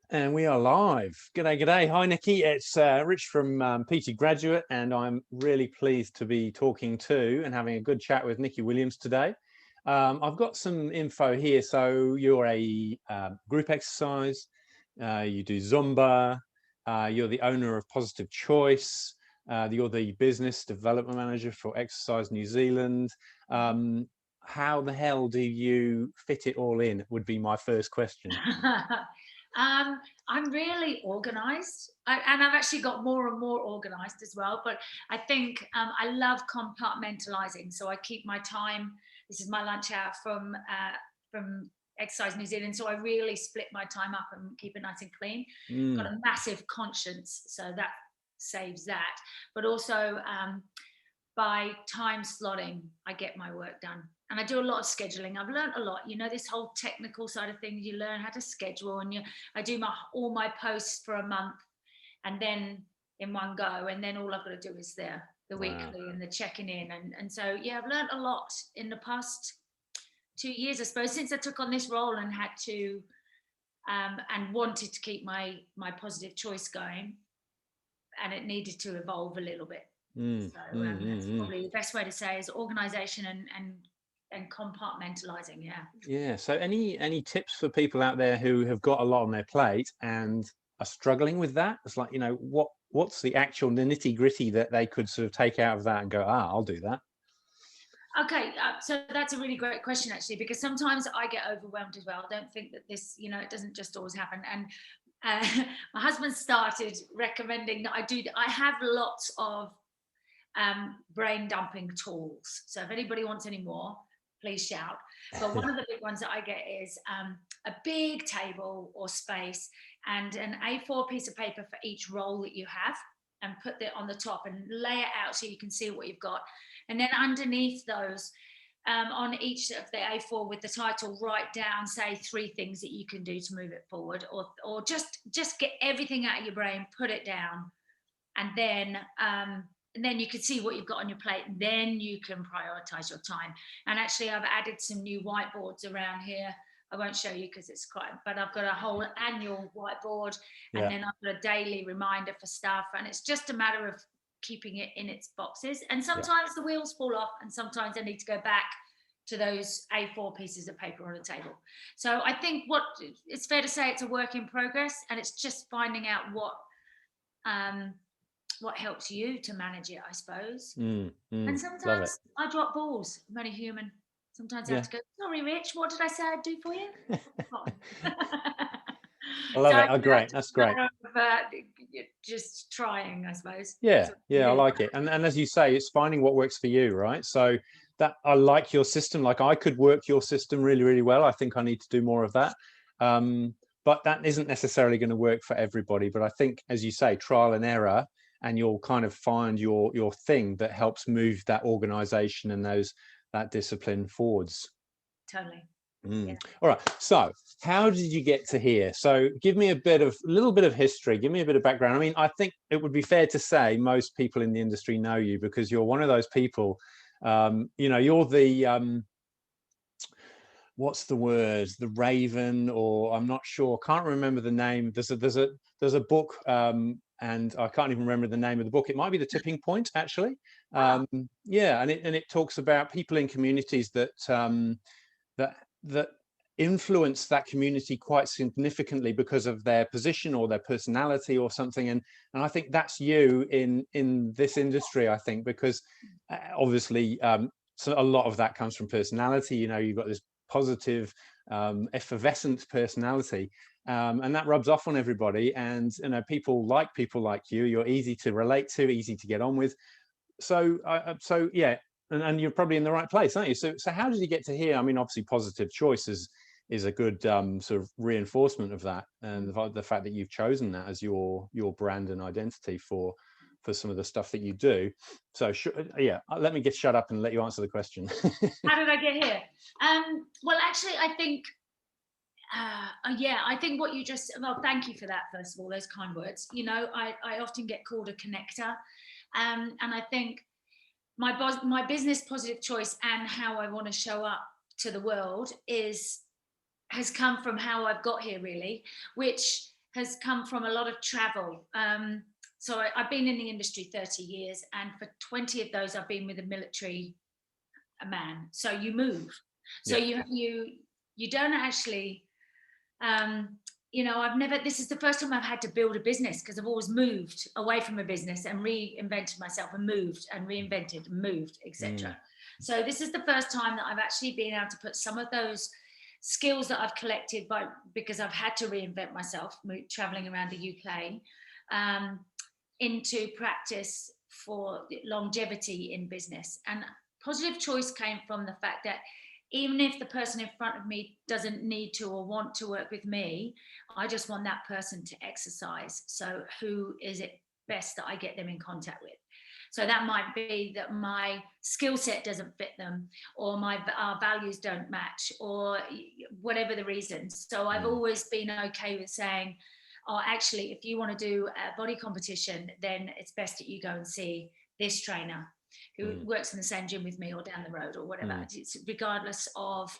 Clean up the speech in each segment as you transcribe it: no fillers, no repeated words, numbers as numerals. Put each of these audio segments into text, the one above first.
And we are live. G'day, g'day. Hi, Nikki. It's Rich from PT Graduate, and I'm really pleased to be talking to and having a good chat with Nikki Williams today. I've got some info here. So you're a group exercise, you do Zumba, you're the owner of Positive Choice, you're the business development manager for Exercise New Zealand. How the hell do you fit it all in, would be my first question. I'm really organised, and I've actually got more and more organised as well. But I think I love compartmentalising, so I keep my time. This is my lunch hour from Exercise New Zealand, so I really split my time up and keep it nice and clean. Got a massive conscience, so that saves that. But also by time slotting, I get my work done. And I do a lot of scheduling. I've learned a lot, this whole technical side of things. You learn how to schedule, and I do all my posts for a month, and then in one go, and then all I've got to do is the weekly and the checking in, and so yeah, I've learned a lot in the past 2 years, I suppose, since I took on this role and had to and wanted to keep my positive choice going, and it needed to evolve a little bit. That's probably the best way to say is organisation and compartmentalising. Yeah. So any tips for people out there who have got a lot on their plate and are struggling with that? It's like, what's the actual nitty gritty that they could sort of take out of that and go, I'll do that. Okay, so that's a really great question, actually, because sometimes I get overwhelmed as well. I don't think that this, it doesn't just always happen. And my husband started recommending that I have lots of brain dumping tools. So if anybody wants any more, please shout. But one of the big ones that I get is a big table or space and an A4 piece of paper for each role that you have, and put that on the top and lay it out so you can see what you've got. And then underneath those, on each of the A4 with the title, write down, say, 3 things that you can do to move it forward, or just get everything out of your brain, put it down, and then you can see what you've got on your plate, and then you can prioritize your time. And actually, I've added some new whiteboards around here. I won't show you because it's quite, but I've got a whole annual whiteboard, and then I've got a daily reminder for stuff. And it's just a matter of keeping it in its boxes. And sometimes the wheels fall off, and sometimes I need to go back to those A4 pieces of paper on the table. So I think it's fair to say it's a work in progress, and it's just finding out what helps you to manage it, I suppose. And sometimes I drop balls. I'm only human. Sometimes I have to go, sorry, Rich, what did I say I'd do for you? I love it. Oh, great. That's great. Just trying, I suppose. Yeah, I like it. And as you say, it's finding what works for you, right? So that I like your system. Like I could work your system really, really well. I think I need to do more of that. But that isn't necessarily going to work for everybody. But I think, as you say, trial and error, and you'll kind of find your thing that helps move that organization and that discipline forwards. Totally. All right. So how did you get to here? So give me a little bit of history. Give me a bit of background. I mean, I think it would be fair to say most people in the industry know you because you're one of those people, you're the, what's the word? The Raven, or I'm not sure. Can't remember the name. There's a book, and I can't even remember the name of the book. It might be The Tipping Point, actually. Wow. And it talks about people in communities that influence that community quite significantly because of their position or their personality or something. And I think that's you in this industry, I think, because obviously so a lot of that comes from personality. You've got this positive, effervescent personality, and that rubs off on everybody. And people like you. You're easy to relate to, easy to get on with. So yeah. And you're probably in the right place, aren't you? So how did you get to here? I mean, obviously, Positive Choice is a good sort of reinforcement of that, and the fact that you've chosen that as your brand and identity for some of the stuff that you do. So let me get shut up and let you answer the question. How did I get here? Well, actually, I think I think what you just, well, thank you for that, first of all, those kind words. I often get called a connector, and I think my business Positive Choice and how I want to show up to the world has come from how I've got here, really, which has come from a lot of travel. So I've been in the industry 30 years, and for 20 of those, I've been with a military man. So you move. So you don't actually, I've never, this is the first time I've had to build a business, because I've always moved away from a business and reinvented myself, and moved and reinvented and moved, etc. So this is the first time that I've actually been able to put some of those skills that I've collected because I've had to reinvent myself, traveling around the UK, into practice for longevity in business. And positive choice came from the fact that even if the person in front of me doesn't need to or want to work with me, I just want that person to exercise. So who is it best that I get them in contact with? So that might be that my skill set doesn't fit them, or our values don't match, or whatever the reasons. So I've always been okay with saying, oh, actually, if you want to do a body competition, then it's best that you go and see this trainer who works in the same gym with me, or down the road, or whatever. It's regardless of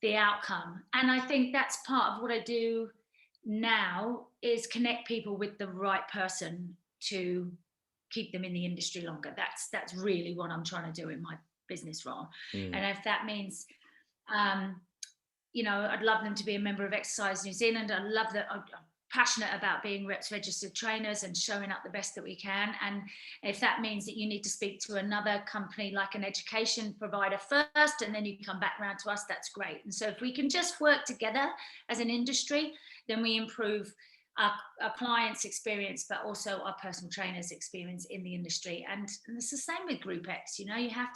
the outcome. And I think that's part of what I do now, is connect people with the right person to keep them in the industry longer. That's really what I'm trying to do in my business role. And if that means I'd love them to be a member of Exercise New Zealand. I love that. I'm passionate about being reps registered trainers and showing up the best that we can. And if that means that you need to speak to another company like an education provider first, and then you come back around to us, that's great. And so if we can just work together as an industry, then we improve our clients' experience, but also our personal trainers' experience in the industry. And it's the same with Group X. You have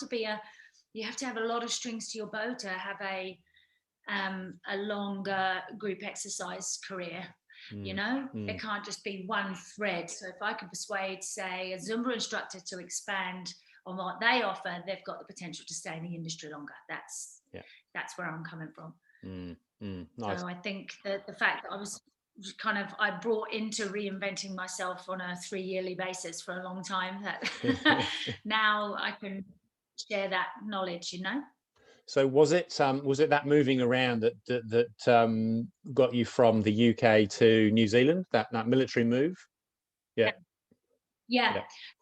to have a lot of strings to your bow to have a longer group exercise career. It can't just be one thread. So if I can persuade, say, a Zumba instructor to expand on what they offer, they've got the potential to stay in the industry longer. That's where I'm coming from. Nice. So I think that the fact that I brought into reinventing myself on a 3-yearly basis for a long time, that now I can share that knowledge. So was it that moving around that got you from the UK to New Zealand, that military move? Yeah.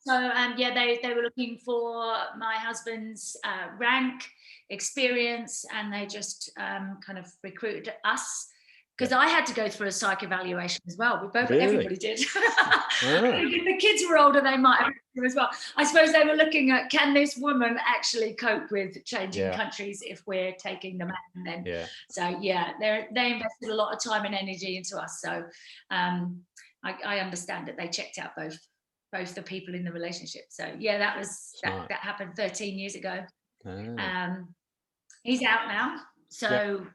So they were looking for my husband's rank, experience, and they just kind of recruited us, because I had to go through a psych evaluation as well. Everybody did. The kids were older, they might have as well. I suppose they were looking at, can this woman actually cope with changing countries if we're taking them out? And then, so they invested a lot of time and energy into us. So I understand that they checked out both the people in the relationship. So that happened 13 years ago. He's out now, so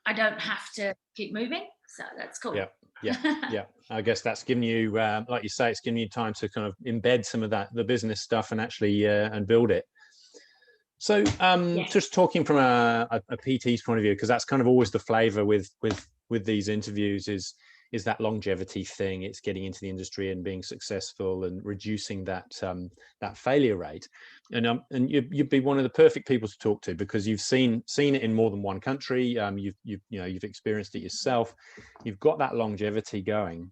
I don't have to keep moving, so that's cool. Yeah. I guess that's given you, like you say, it's given you time to kind of embed some of the business stuff and actually and build it. So just talking from a PT's point of view, because that's kind of always the flavor with these interviews, is that longevity thing. It's getting into the industry and being successful and reducing that failure rate. And you'd be one of the perfect people to talk to, because you've seen it in more than one country. You've experienced it yourself. You've got that longevity going.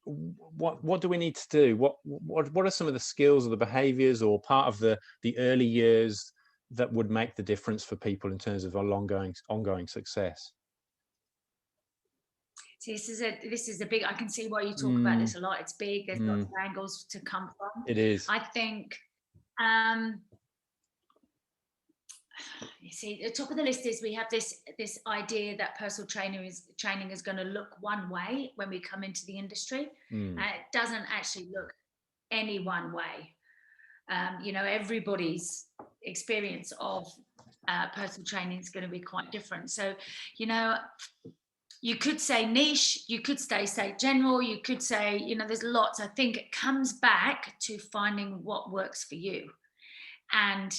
What do we need to do? What are some of the skills or the behaviors or part of the early years that would make the difference for people in terms of our ongoing success? See, this is a big, I can see why you talk about this a lot. It's big. There's lots of angles to come from. It is. I think, you see, at the top of the list is we have this idea that personal training is going to look one way when we come into the industry, and it doesn't actually look any one way. Everybody's experience of personal training is going to be quite different. So, you could say niche, you could say general, you could say, there's lots. I think it comes back to finding what works for you. And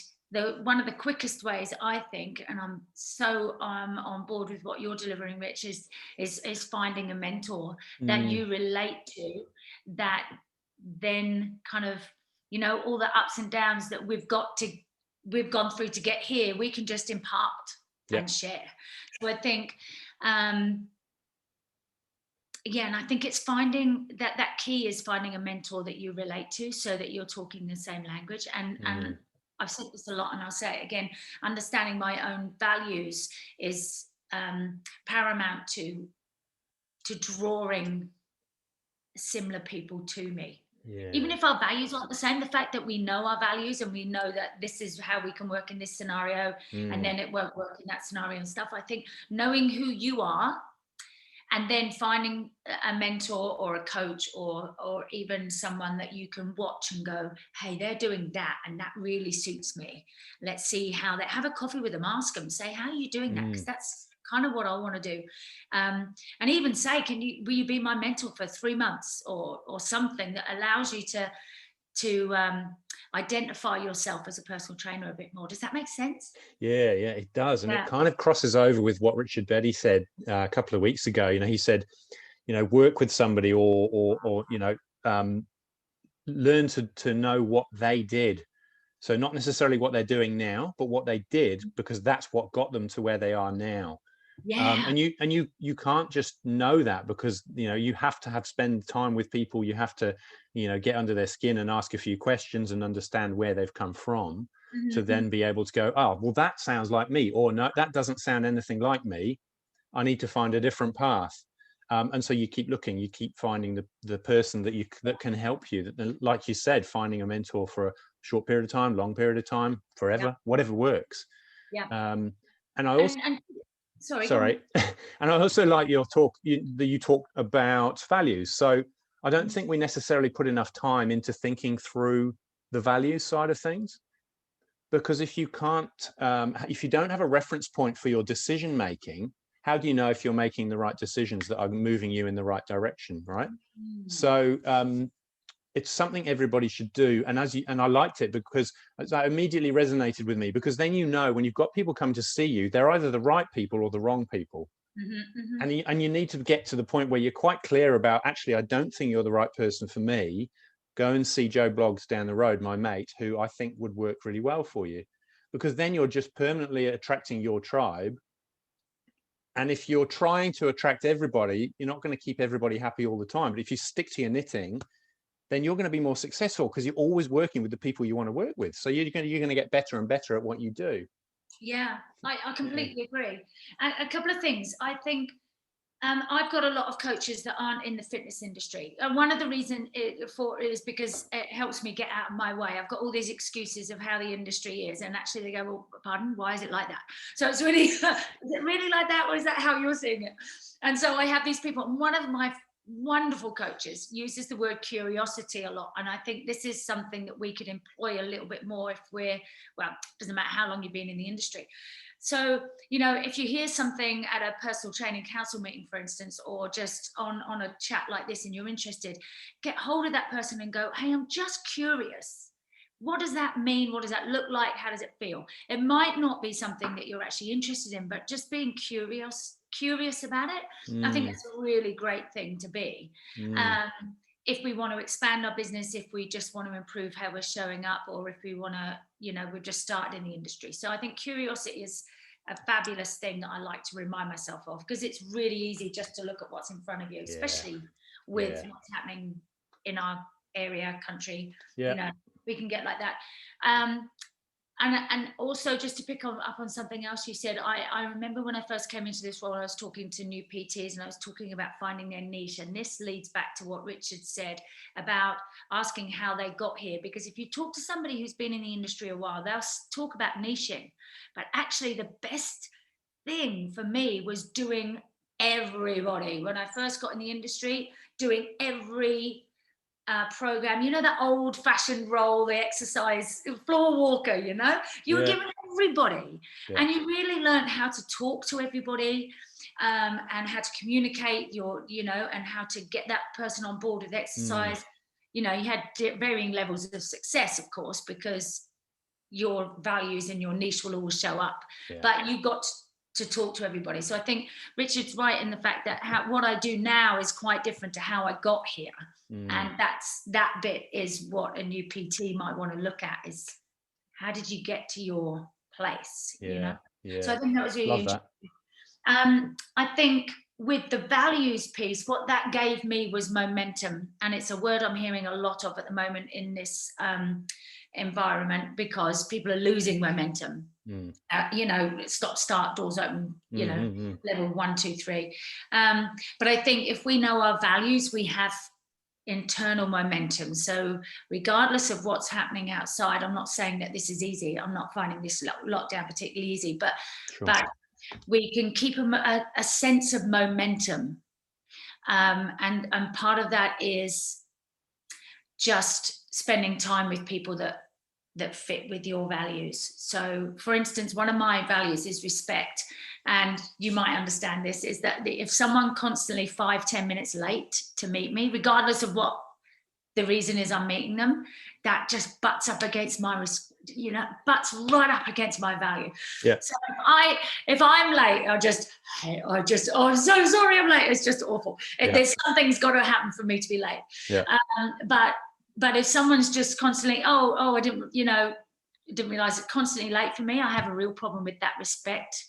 one of the quickest ways, I think, and I'm so on board with what you're delivering, Rich, is finding a mentor that you relate to, that then kind of, all the ups and downs that we've gone through to get here, we can just impart and share. So I think yeah, and I think it's finding that key is finding a mentor that you relate to, so that you're talking the same language. And I've said this a lot, and I'll say it again. Understanding my own values is paramount to drawing similar people to me. Even if our values aren't the same, the fact that we know our values and we know that this is how we can work in this scenario, and then it won't work in that scenario and stuff. I think knowing who you are, and then finding a mentor or a coach or even someone that you can watch and go, hey, they're doing that and that really suits me. Let's see how they have a coffee with them, ask them, say, how are you doing that? Because that's kind of what I want to do. And even say, will you be my mentor for 3 months or something that allows you to identify yourself as a personal trainer a bit more. Does that make sense? Yeah, it does. And it kind of crosses over with what Richard Betty said a couple of weeks ago. He said, work with somebody or learn to know what they did. So not necessarily what they're doing now, but what they did, because that's what got them to where they are now. Yeah. And you can't just know that, because you have to spend time with people. You have to get under their skin and ask a few questions and understand where they've come from, to then be able to go, oh, well, that sounds like me, or no, that doesn't sound anything like me. I need to find a different path. And so you keep looking, you keep finding the person that can help you, that, like you said, finding a mentor for a short period of time, long period of time, forever, whatever works. And I also Sorry. And I also like your talk, you talk about values. So I don't think we necessarily put enough time into thinking through the values side of things, because if you don't have a reference point for your decision making, how do you know if you're making the right decisions that are moving you in the right direction, right? So it's something everybody should do. And I liked it because that immediately resonated with me, because then when you've got people come to see you, they're either the right people or the wrong people. And you need to get to the point where you're quite clear about, actually, I don't think you're the right person for me. Go and see Joe Bloggs down the road, my mate, who I think would work really well for you, because then you're just permanently attracting your tribe. And if you're trying to attract everybody, you're not going to keep everybody happy all the time. But if you stick to your knitting, then you're going to be more successful, because you're always working with the people you want to work with. So you're going to get better and better at what you do. Yeah, I completely agree. A couple of things. I think I've got a lot of coaches that aren't in the fitness industry. And one of the reasons is because it helps me get out of my way. I've got all these excuses of how the industry is. And actually they go, well, pardon, why is it like that? So it's really, is it really like that? Or is that how you're seeing it? And so I have these people. And one of my wonderful coaches uses the word curiosity a lot, and I think this is something that we could employ a little bit more if it doesn't matter how long you've been in the industry. So if you hear something at a personal training council meeting, for instance, or just on a chat like this and you're interested, get hold of that person and go, hey, I'm just curious. What does that mean? What does that look like? How does it feel? It might not be something that you're actually interested in, but just being curious about it, I think that's a really great thing to be. If we want to expand our business, if we just want to improve how we're showing up, or if we want to, we've just started in the industry. So I think curiosity is a fabulous thing that I like to remind myself of, because it's really easy just to look at what's in front of you, especially with what's happening in our area, country. We can get like that. And also, just to pick up on something else you said, I remember when I first came into this role, I was talking to new PTs and I was talking about finding their niche. And this leads back to what Richard said about asking how they got here. Because if you talk to somebody who's been in the industry a while, they'll talk about niching. But actually, the best thing for me was doing everybody. When I first got in the industry, doing every program, that old-fashioned role, the exercise floor walker, you were given everybody, and you really learned how to talk to everybody, and how to communicate and how to get that person on board with exercise. You had varying levels of success, of course, because your values and your niche will always show up, but you got to talk to everybody. So I think Richard's right in the fact that what I do now is quite different to how I got here. And that bit is what a new PT might want to look at, is how did you get to your place? So I think that was really interesting. I think with the values piece, what that gave me was momentum. And it's a word I'm hearing a lot of at the moment in this environment, because people are losing momentum. You know, stop, start, doors open, you know, level 1, 2, 3. But I think if we know our values, we have internal momentum. So regardless of what's happening outside, I'm not saying that this is easy. I'm not finding this lockdown particularly easy, but we can keep a sense of momentum. And part of that is just spending time with people that fit with your values. So for instance, one of my values is respect. And you might understand this, is that if someone constantly 5-10 minutes late to meet me, regardless of what the reason is I'm meeting them, that just butts up against my, you know, butts right up against my value. Yeah. So if I'm late, oh, I'm so sorry I'm late. It's just awful. There's something's got to happen for me to be late. Yeah. But if someone's just constantly, I didn't realize it's constantly late for me, I have a real problem with that respect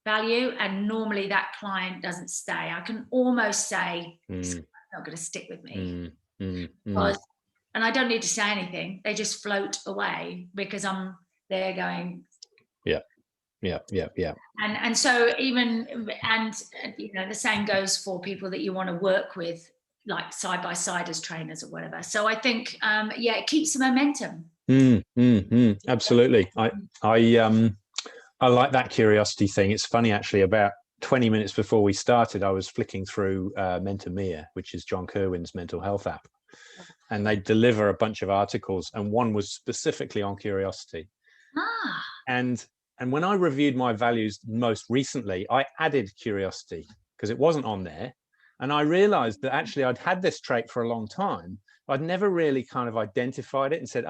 value. And normally that client doesn't stay. I can almost say it's not going to stick with me. Because, and I don't need to say anything. They just float away because I'm there going. Yeah. And so even, and you know, the same goes for people that you want to work with, like side by side as trainers or whatever. So I think, it keeps the momentum. Absolutely. I like that curiosity thing. It's funny, actually, about 20 minutes before we started, I was flicking through Mentormere, which is John Kerwin's mental health app. And they deliver a bunch of articles, and one was specifically on curiosity. And when I reviewed my values most recently, I added curiosity because it wasn't on there. And I realized that actually I'd had this trait for a long time. I'd never really kind of identified it and said,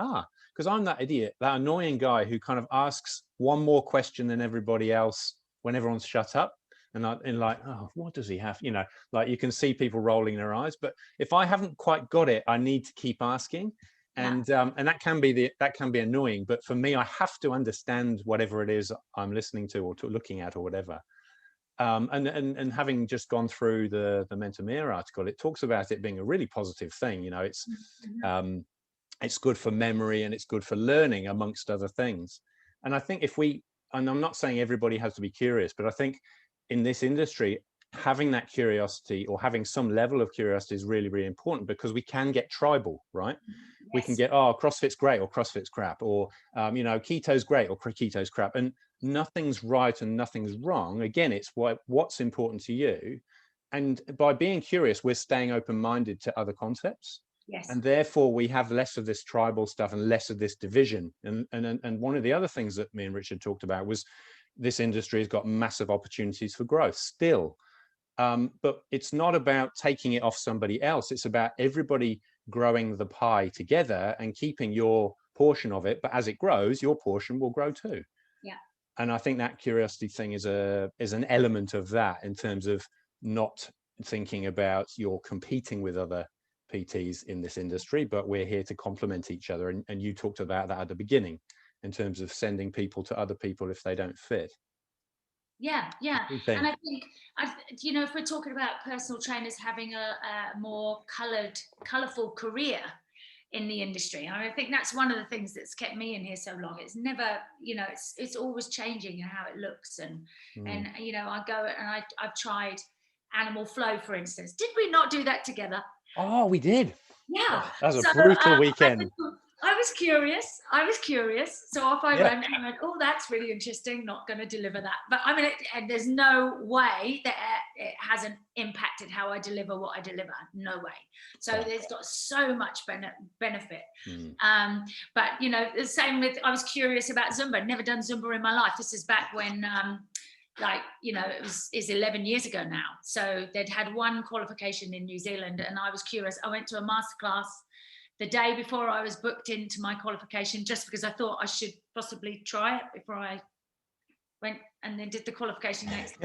because I'm that idiot, that annoying guy who kind of asks one more question than everybody else when everyone's shut up. And like, what does he have? You know, like you can see people rolling their eyes. But if I haven't quite got it, I need to keep asking. And that can be annoying. But for me, I have to understand whatever it is I'm listening to or looking at or whatever. And having just gone through the Mentormere article, it talks about it being a really positive thing. You know, it's good for memory and it's good for learning, amongst other things. And I think and I'm not saying everybody has to be curious, but I think in this industry, having that curiosity or having some level of curiosity is really, really important, because we can get tribal, right? Yes. We can get, CrossFit's great or CrossFit's crap, or, keto's great or keto's crap. And nothing's right and nothing's wrong. Again, it's what's important to you. And by being curious, we're staying open-minded to other concepts. Yes. And therefore we have less of this tribal stuff and less of this division. And one of the other things that me and Richard talked about was this industry has got massive opportunities for growth still. But it's not about taking it off somebody else. It's about everybody growing the pie together and keeping your portion of it. But as it grows, your portion will grow too. Yeah. And I think that curiosity thing is an element of that, in terms of not thinking about you're competing with other PTs in this industry, but we're here to complement each other. And you talked about that at the beginning, in terms of sending people to other people if they don't fit. Yeah. And I think, if we're talking about personal trainers having a more colourful career in the industry, I think that's one of the things that's kept me in here so long. It's never, it's always changing in how it looks. And I go and I've tried animal flow, for instance. Did we not do that together? Oh, we did. Yeah. That was a brutal weekend. I was curious. So off I went, and I went, that's really interesting. Not going to deliver that. But I mean, and there's no way that it hasn't impacted how I deliver what I deliver. No way. So there's got so much benefit. But, the same with, I was curious about Zumba. Never done Zumba in my life. This is back when, it's 11 years ago now. So they'd had one qualification in New Zealand, and I was curious. I went to a masterclass the day before I was booked into my qualification, just because I thought I should possibly try it before I went and then did the qualification next.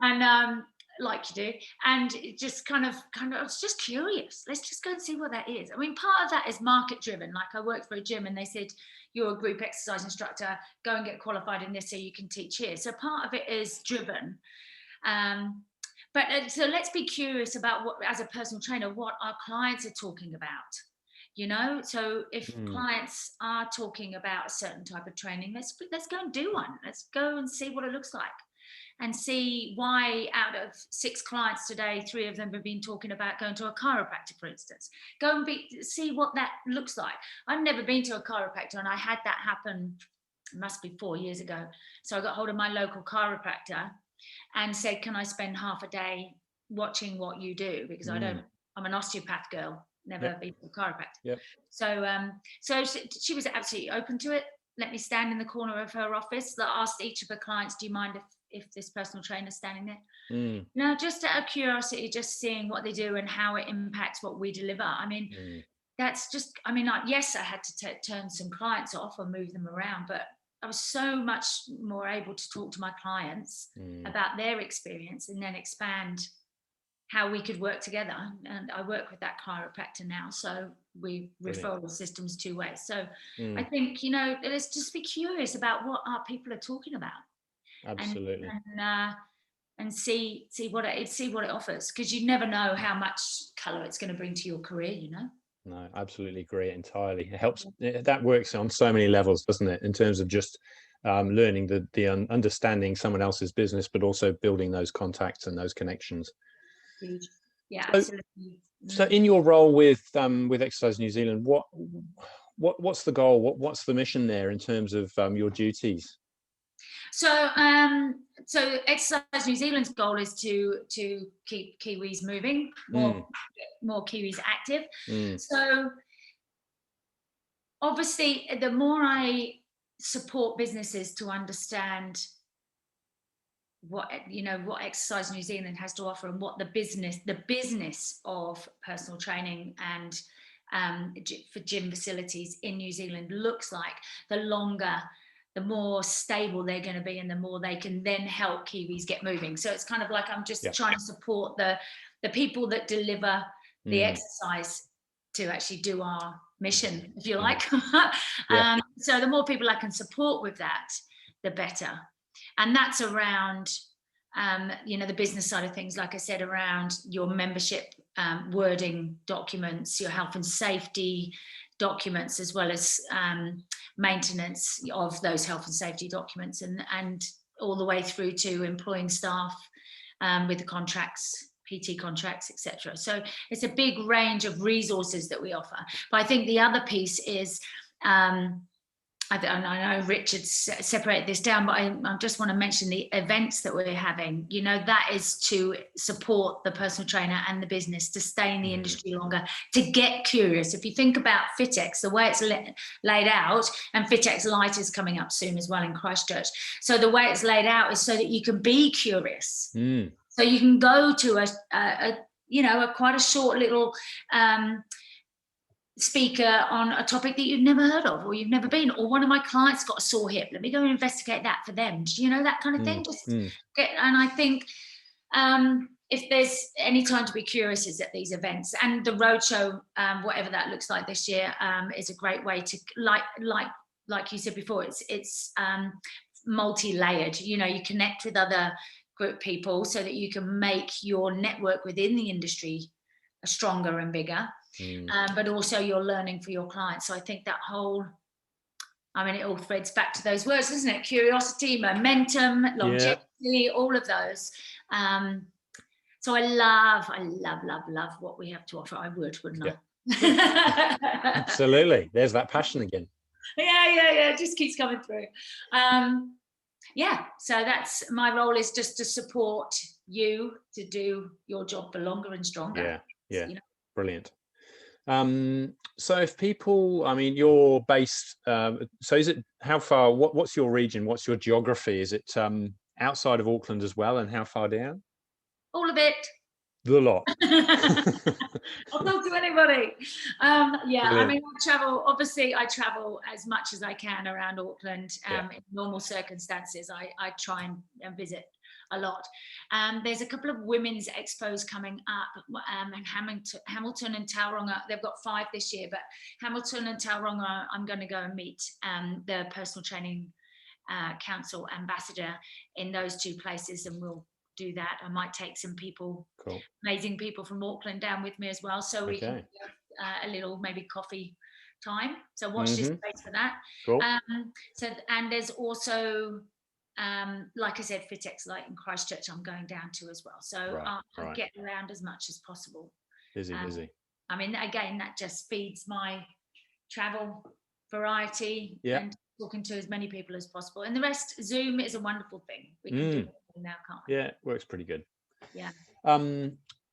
And like you do, and it just kind of, I was just curious. Let's just go and see what that is. I mean, part of that is market driven. Like, I worked for a gym and they said, you're a group exercise instructor, go and get qualified in this so you can teach here. So part of it is driven. But so let's be curious about what, as a personal trainer, what our clients are talking about. So if Mm, clients are talking about a certain type of training, let's go and do one. Let's go and see what it looks like, and see why out of 6 clients today, 3 of them have been talking about going to a chiropractor, for instance. Go and see what that looks like. I've never been to a chiropractor, and I had that happen, it must be 4 years ago. So I got hold of my local chiropractor and said, can I spend half a day watching what you do? Because I'm an osteopath girl, never yep, been to a chiropractor. yep. So she was absolutely open to it. Let me stand in the corner of her office. I asked each of her clients, do you mind if this personal trainer is standing there? No, just out of curiosity, just seeing what they do and how it impacts what we deliver. I mean, that's just, yes, I had to turn some clients off or move them around, but I was so much more able to talk to my clients about their experience and then expand how we could work together. And I work with that chiropractor now, so we refer the systems 2 ways. So I think, let's just be curious about what our people are talking about. Absolutely. And see what it offers, because you never know how much color it's going to bring to your career. No, absolutely agree entirely. It helps. That works on so many levels, doesn't it? In terms of just learning the understanding someone else's business, but also building those contacts and those connections. Huge. Yeah, absolutely. So in your role with Exercise New Zealand, what's the goal? What's the mission there in terms of your duties? So Exercise New Zealand's goal is to keep Kiwis moving, more Kiwis active. So obviously, the more I support businesses to understand what Exercise New Zealand has to offer, and what the business of personal training and for gym facilities in New Zealand looks like, the more stable they're going to be, and the more they can then help Kiwis get moving. So it's kind of like I'm just trying to support the people that deliver the exercise to actually do our mission, if you like. So the more people I can support with that, the better. And that's around, the business side of things, like I said, around your membership wording documents, your health and safety documents, as well as maintenance of those health and safety documents, and all the way through to employing staff with the contracts, PT contracts, etc. So it's a big range of resources that we offer. But I think the other piece is, I know Richard separated this down, but I just want to mention the events that we're having. That is to support the personal trainer and the business to stay in the industry longer, to get curious. If you think about FitX, the way it's laid out, and FitX Lite is coming up soon as well in Christchurch. So the way it's laid out is so that you can be curious. So you can go to a quite a short little speaker on a topic that you've never heard of, or you've never been, or one of my clients got a sore hip, let me go and investigate that for them. That kind of thing. And I think if there's any time to be curious, is at these events. And the roadshow, whatever that looks like this year, is a great way to, like you said before, it's multi-layered. You connect with other group people so that you can make your network within the industry stronger and bigger. But also you're learning for your clients. So I think that whole, it all threads back to those words, doesn't it? Curiosity, momentum, longevity, all of those. So I love what we have to offer. I wouldn't I? Absolutely. There's that passion again. Yeah. It just keeps coming through. So that's my role, is just to support you to do your job for longer and stronger. Brilliant. So if people, you're based, so is it, how far, what's your region, what's your geography? Is it outside of Auckland as well, and how far down? All of it. The lot. I'll talk to anybody. I travel as much as I can around Auckland. In normal circumstances, I try and visit a lot. There's a couple of women's expos coming up, in Hamilton and Tauranga. They've got 5 this year, but Hamilton and Tauranga, I'm going to go and meet the personal training council ambassador in those 2 places, and we'll do that. I might take some people, Cool. amazing people from Auckland down with me as well, so we can Okay. a little maybe coffee time. So watch this space for that. Cool. So, and there's also, like I said, FitX Light in Christchurch I'm going down to as well. So I'll get around as much as possible. Busy. I mean, again, that just feeds my travel variety and talking to as many people as possible. And the rest, Zoom is a wonderful thing. We can do it now, can't we? Yeah, it works pretty good. Yeah.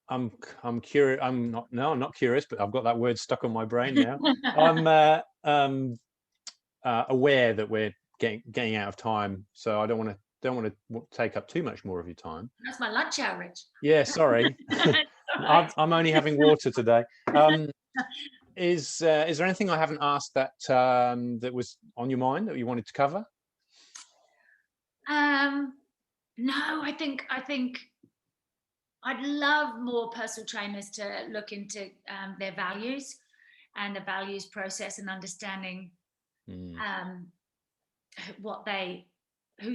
I'm curious. I'm not curious, but I've got that word stuck on my brain now. I'm aware that we're getting out of time, so I don't want to take up too much more of your time. That's my lunch hour, Rich. Yeah, sorry. Right. I'm only having water today. Is there anything I haven't asked that that was on your mind that you wanted to cover? No, I think I'd love more personal trainers to look into their values and the values process and understanding who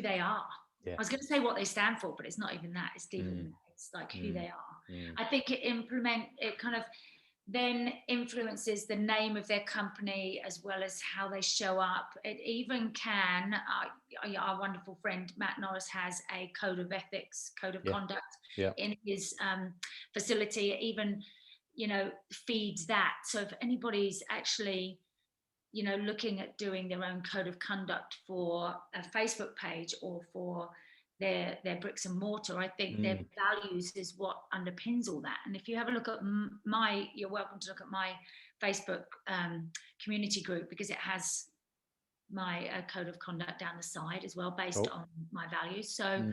they are. I was going to say what they stand for, but it's not even that. It's deeper than that. It's like who they are. I think it kind of then influences the name of their company as well as how they show up. It even can, our wonderful friend Matt Norris has a code of ethics, code of conduct in his facility. It even, feeds that. So if anybody's actually, looking at doing their own code of conduct for a Facebook page or for their bricks and mortar, I think their values is what underpins all that. And if you have a look at you're welcome to look at my Facebook community group, because it has my code of conduct down the side as well, based on my values. So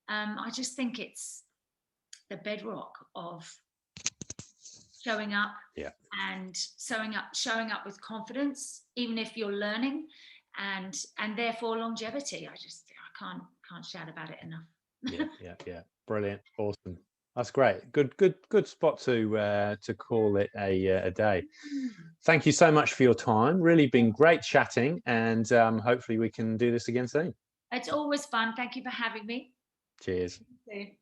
I just think it's the bedrock of showing up and showing up with confidence, even if you're learning, and therefore longevity. I can't shout about it enough. Yeah. Brilliant. Awesome. That's great. Good spot to call it a day. Thank you so much for your time. Really been great chatting, and hopefully we can do this again soon. It's always fun. Thank you for having me. Cheers. See you soon.